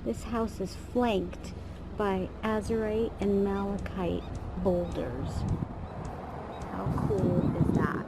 This house is flanked by azurite and malachite boulders. How cool is that?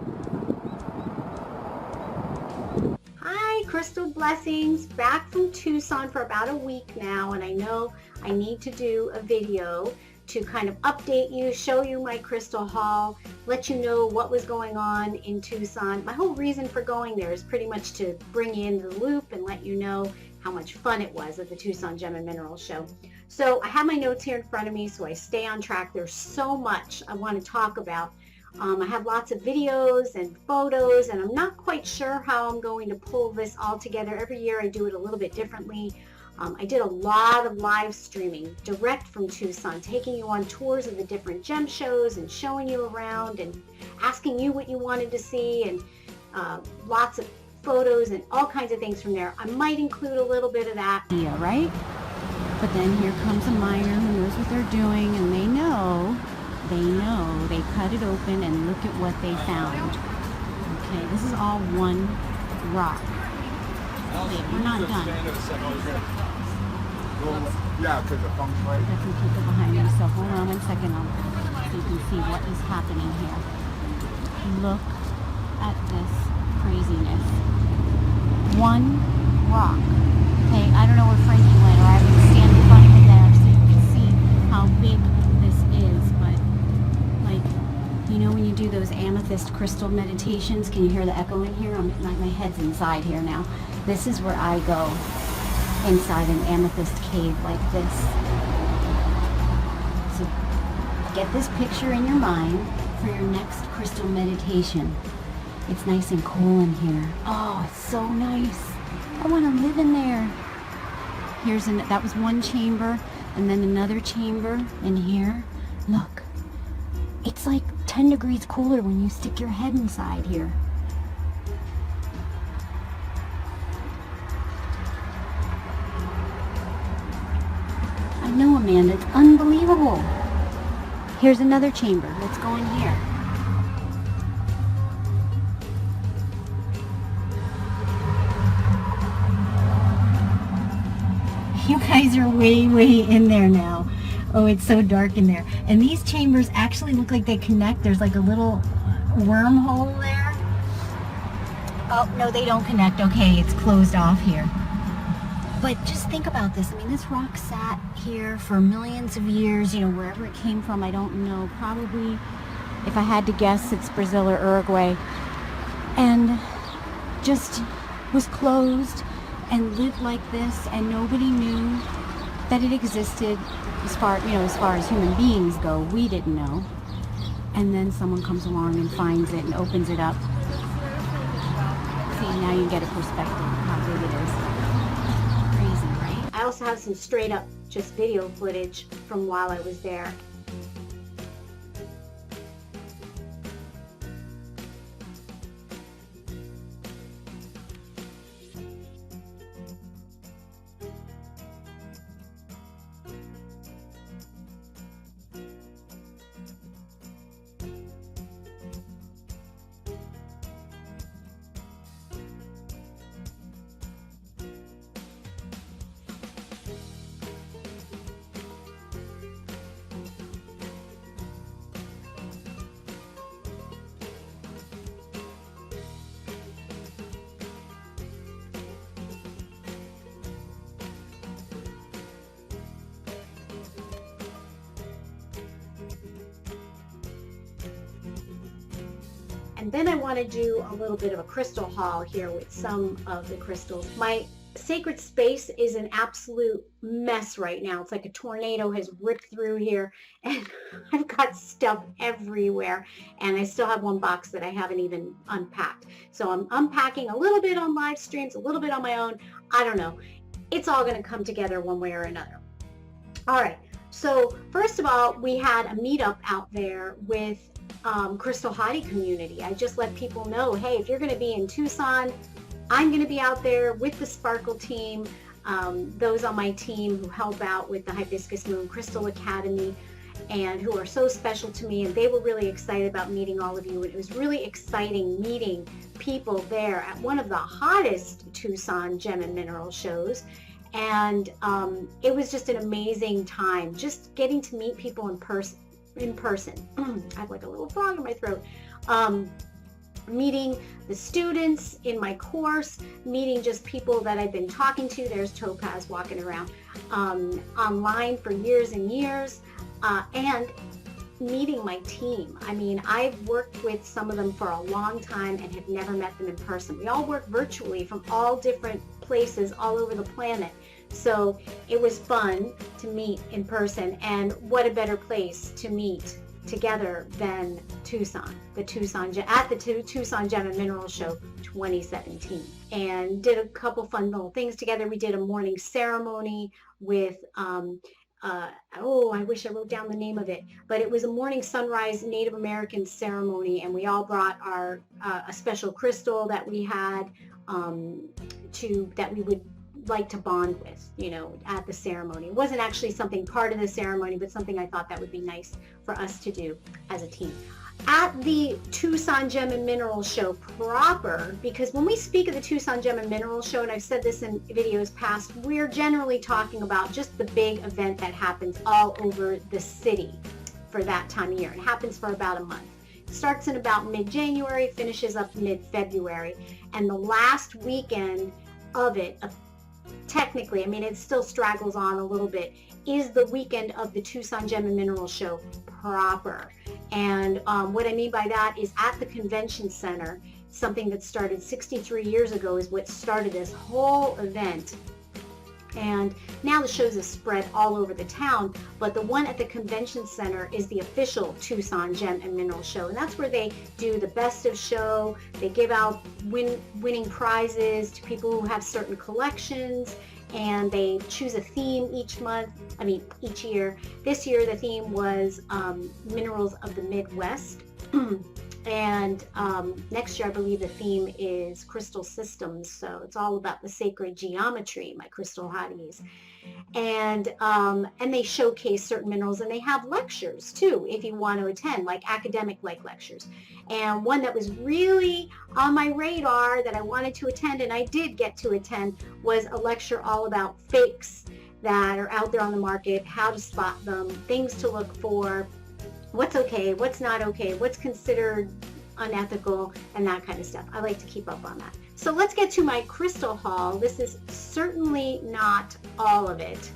Hi, Crystal Blessings. Back from Tucson for about a week now, and I know I need to do a video to kind of update you, show you my crystal haul, let you know what was going on in Tucson. My whole reason for going there is pretty much to bring you into the loop and let you know how much fun it was at the Tucson Gem and Mineral Show. So I have my notes here in front of me so I stay on track. There's so much I want to talk about. I have lots of videos and photos, and I'm not quite sure how I'm going to pull this all together. Every year I do it a little bit differently. I did a lot of live streaming direct from Tucson, taking you on tours of the different gem shows and showing you around and asking you what you wanted to see, and lots of photos and all kinds of things from there. I might include a little bit of that. Yeah, right? But then here comes a miner who knows what they're doing, and they know, they cut it open and look at what they found. Okay, this is all one rock. Wait, we're not done. Yeah, because the feng shui. There's some people behind me, so hold on 1 second so you can see what is happening here. Look at this craziness. One rock. Okay, I don't know where Frankie went, or I would stand in front of it there so you can see how big this is, but like, you know when you do those amethyst crystal meditations, can you hear the echo in here? My head's inside here now. This is where I go, inside an amethyst cave like this. So get this picture in your mind for your next crystal meditation. It's nice and cool in here. Oh, it's so nice. I want to live in there. That was one chamber, and then another chamber in here. Look, it's like 10 degrees cooler when you stick your head inside here. I know, Amanda, it's unbelievable. Here's another chamber. Let's go in here. You guys are way, way in there now. Oh, it's so dark in there. And these chambers actually look like they connect. There's like a little wormhole there. Oh, no, they don't connect. Okay, it's closed off here. But just think about this. I mean, this rock sat here for millions of years, you know, wherever it came from, I don't know. Probably, if I had to guess, it's Brazil or Uruguay. And just was closed and lived like this, and nobody knew that it existed as far as human beings go. We didn't know. And then someone comes along and finds it and opens it up. See, now you get a perspective of how big it is. I also have some straight up just video footage from while I was there. And then I want to do a little bit of a crystal haul here with some of the crystals. My sacred space is an absolute mess right now. It's like a tornado has ripped through here, and I've got stuff everywhere, and I still have one box that I haven't even unpacked. So I'm unpacking a little bit on live streams, a little bit on my own. I don't know. It's all going to come together one way or another. All right. So first of all, we had a meetup out there with Crystal Hottie community. I just let people know, hey, if you're going to be in Tucson, I'm going to be out there with the Sparkle team, those on my team who help out with the Hibiscus Moon Crystal Academy and who are so special to me, and they were really excited about meeting all of you. It was really exciting meeting people there at one of the hottest Tucson Gem and Mineral shows. And it was just an amazing time, just getting to meet people in person. I have like a little frog in my throat. Meeting the students in my course, meeting just people that I've been talking to. There's Topaz walking around online for years and years, and meeting my team. I mean, I've worked with some of them for a long time and have never met them in person. We all work virtually from all different places all over the planet. So it was fun to meet in person, and what a better place to meet together than Tucson, at the Tucson Gem and Mineral Show 2017, and did a couple fun little things together. We did a morning ceremony with I wish I wrote down the name of it, but it was a morning sunrise Native American ceremony, and we all brought our a special crystal that we had that we would like to bond with, you know, at the ceremony. It wasn't actually something part of the ceremony, but something I thought that would be nice for us to do as a team. At the Tucson Gem and Mineral Show proper, because when we speak of the Tucson Gem and Mineral Show, and I've said this in videos past, we're generally talking about just the big event that happens all over the city for that time of year. It happens for about a month. It starts in about mid-January, finishes up mid-February, and the last weekend of it, technically, I mean, it still straggles on a little bit, is the weekend of the Tucson Gem and Mineral Show proper. And what I mean by that is at the convention center, something that started 63 years ago is what started this whole event. And now the shows have spread all over the town, but the one at the convention center is the official Tucson Gem and Mineral Show, and that's where they do the best of show. They give out winning prizes to people who have certain collections, and they choose a theme each year. This year the theme was Minerals of the Midwest. And next year, I believe the theme is crystal systems. So it's all about the sacred geometry, my crystal hotties. And they showcase certain minerals, and they have lectures too, if you want to attend, like academic-like lectures. And one that was really on my radar that I wanted to attend, and I did get to attend, was a lecture all about fakes that are out there on the market, how to spot them, things to look for, what's okay, what's not okay, what's considered unethical, and that kind of stuff. I like to keep up on that. So let's get to my crystal haul. This is certainly not all of it.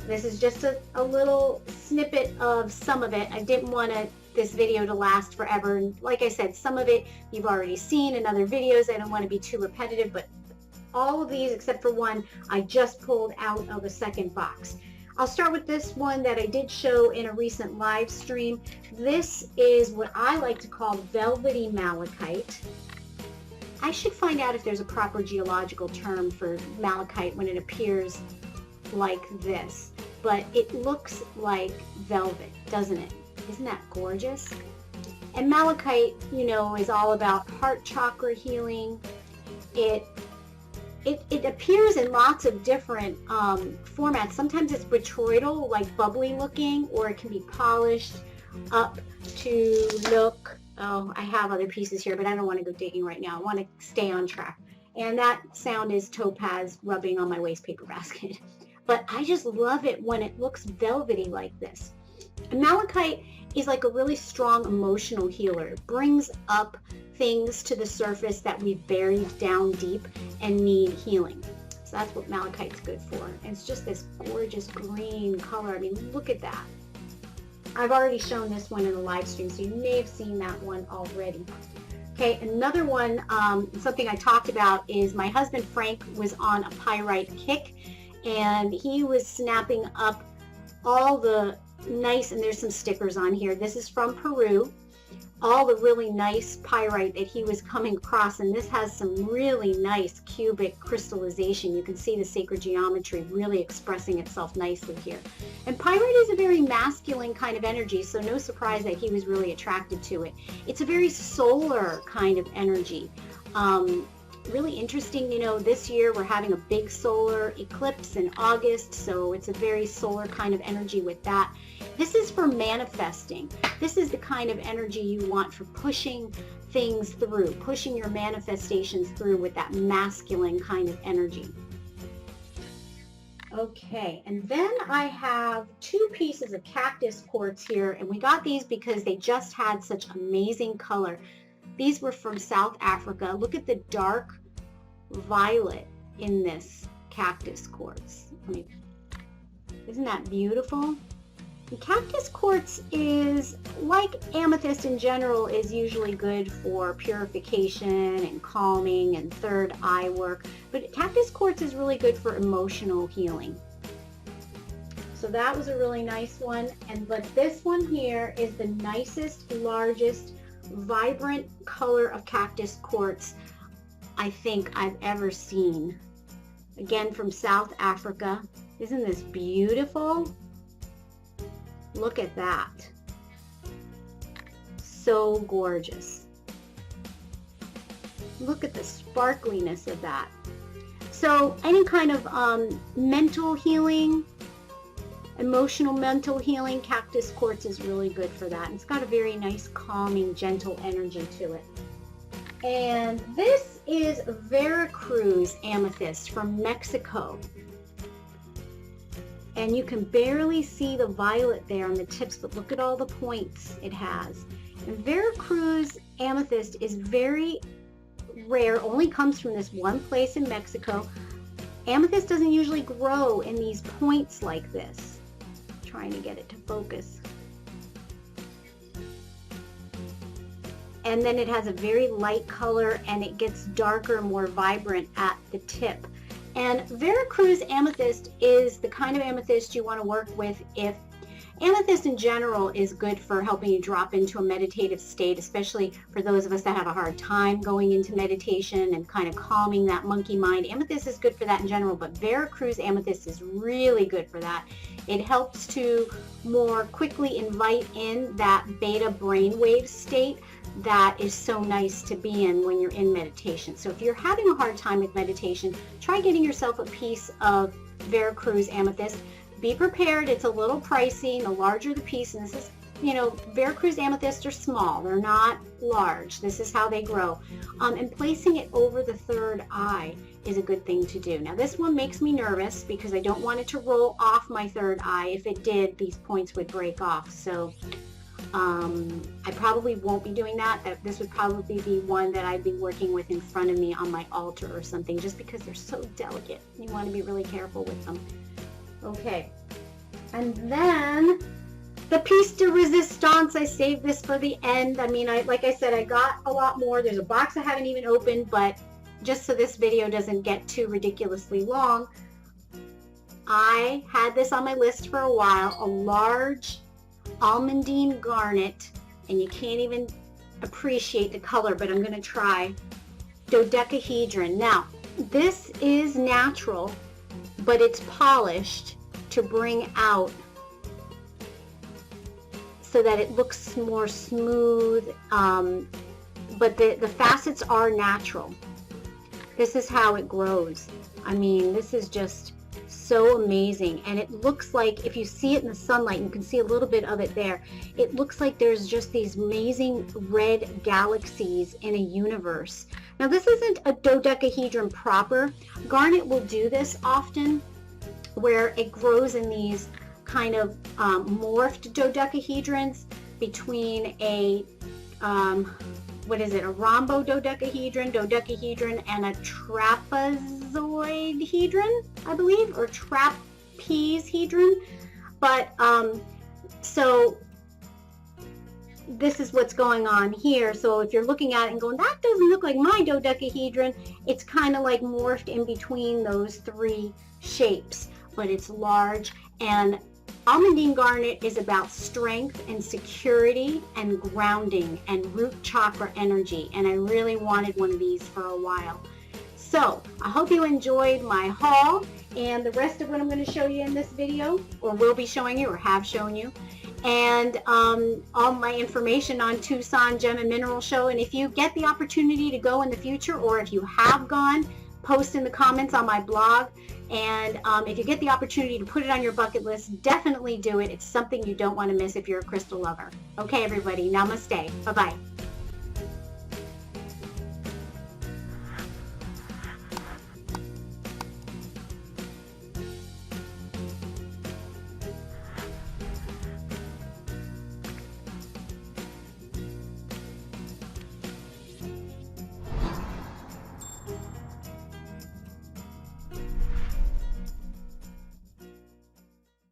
This is just a little snippet of some of it. I didn't want this video to last forever. And like I said, some of it you've already seen in other videos. I don't want to be too repetitive, but all of these except for one I just pulled out of a second box. I'll start with this one that I did show in a recent live stream. This is what I like to call velvety malachite. I should find out if there's a proper geological term for malachite when it appears like this, but it looks like velvet, doesn't it? Isn't that gorgeous? And malachite, you know, is all about heart chakra healing. It appears in lots of different formats. Sometimes it's botryoidal, like bubbly looking, or it can be polished up to look, oh, I have other pieces here, but I don't want to go digging right now. I want to stay on track. And that sound is Topaz rubbing on my waste paper basket. But I just love it when it looks velvety like this. And malachite is like a really strong emotional healer. It brings up things to the surface that we've buried down deep and need healing. So that's what malachite's good for. And it's just this gorgeous green color. I mean, look at that. I've already shown this one in a live stream, so you may have seen that one already. Okay, another one, something I talked about is my husband Frank was on a pyrite kick, and he was snapping up all the nice, and there's some stickers on here. This is from Peru. All the really nice pyrite that he was coming across, and this has some really nice cubic crystallization. You can see the sacred geometry really expressing itself nicely here. And pyrite is a very masculine kind of energy, so no surprise that he was really attracted to it. It's a very solar kind of energy. Really interesting, you know, this year we're having a big solar eclipse in August, so it's a very solar kind of energy with that. This is for manifesting. This is the kind of energy you want for pushing things through, pushing your manifestations through with that masculine kind of energy. Okay, and then I have 2 pieces of cactus quartz here, and we got these because they just had such amazing color. These were from South Africa. Look at the dark violet in this cactus quartz. Isn't that beautiful? And cactus quartz is, like amethyst in general, is usually good for purification and calming and third eye work, but cactus quartz is really good for emotional healing. So that was a really nice one. But this one here is the nicest, largest, vibrant color of cactus quartz I think I've ever seen. Again, from South Africa. Isn't this beautiful? Look at that. So gorgeous. Look at the sparkliness of that. So any kind of mental healing, emotional mental healing, cactus quartz is really good for that. And it's got a very nice, calming, gentle energy to it. And this is Veracruz amethyst from Mexico. And you can barely see the violet there on the tips, but look at all the points it has. And Veracruz amethyst is very rare, only comes from this one place in Mexico. Amethyst doesn't usually grow in these points like this. I'm trying to get it to focus. And then it has a very light color, and it gets darker, more vibrant at the tip. And Veracruz amethyst is the kind of amethyst you want to work with if amethyst in general is good for helping you drop into a meditative state, especially for those of us that have a hard time going into meditation and kind of calming that monkey mind. Amethyst is good for that in general, but Veracruz amethyst is really good for that. It helps to more quickly invite in that beta brainwave state that is so nice to be in when you're in meditation. So if you're having a hard time with meditation, try getting yourself a piece of Veracruz amethyst. Be prepared, it's a little pricey. The larger the piece, and this is, Veracruz amethysts are small, they're not large. This is how they grow. And placing it over the third eye is a good thing to do. Now this one makes me nervous because I don't want it to roll off my third eye. If it did, these points would break off. So I probably won't be doing that. This would probably be one that I'd be working with in front of me on my altar or something, just because they're so delicate. You want to be really careful with them. Okay, and then the piece de resistance, I saved this for the end. I mean, like I said, I got a lot more. There's a box I haven't even opened, but just so this video doesn't get too ridiculously long, I had this on my list for a while, a large almandine garnet, and you can't even appreciate the color, but I'm going to try dodecahedron. Now, this is natural, but it's polished to bring out so that it looks more smooth, but the facets are natural. This is how it grows. I mean, this is just so amazing, and it looks like, if you see it in the sunlight, you can see a little bit of it there, it looks like there's just these amazing red galaxies in a universe. Now this isn't a dodecahedron proper. Garnet will do this often, where it grows in these kind of morphed dodecahedrons between a what is it, a rhombo-dodecahedron, and a trapezoidhedron, I believe, or trapezehedron. But so this is what's going on here. So if you're looking at it and going, that doesn't look like my dodecahedron, it's kind of like morphed in between those 3 shapes, but it's large. And almandine garnet is about strength and security and grounding and root chakra energy, and I really wanted one of these for a while. So I hope you enjoyed my haul, and the rest of what I'm going to show you in this video, or will be showing you, or have shown you, and all my information on Tucson Gem and Mineral Show. And if you get the opportunity to go in the future, or if you have gone, post in the comments on my blog. And if you get the opportunity to put it on your bucket list, definitely do it. It's something you don't want to miss if you're a crystal lover. Okay, everybody, namaste. Bye-bye.